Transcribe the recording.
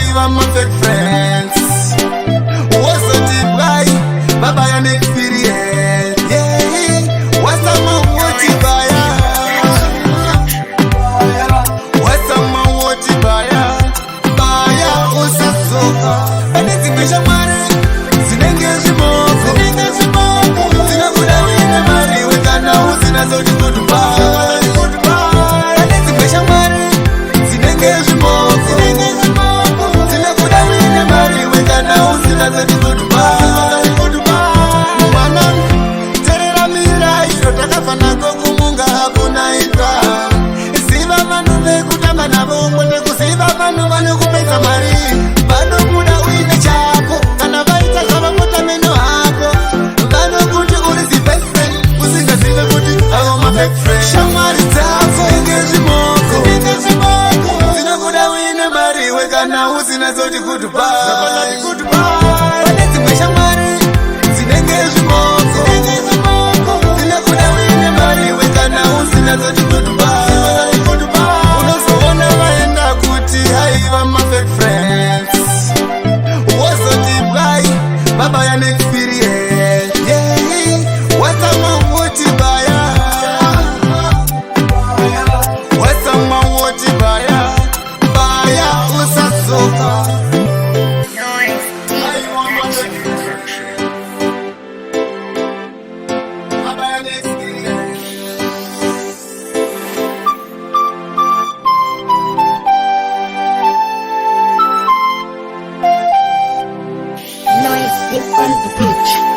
haiva my fake friends. What's the deep guy? Baba an experience. Yeah, what's the man what you buy? What's the man what you buy? Baya usasoka. Anything we shall money. Sinenge moko. Sina kuda wine mari wekana usina zodi goodbye. Anything we shall money. Sinenge moko. Sina kuda wine mari wekana usina zodi goodbye. Now who's in a sort of goodbye? Goodbye. But let's wish I'm married. Sinenge moko. Sina kuda wine mari wekana who's in a sort of goodbye. Goodbye. Unasoona waenda kuti haiva my fake friends. What's the deep guy? Baba an experience. Yeah. What's a man what you buy? What's a man what you buy? Noise on the pitch.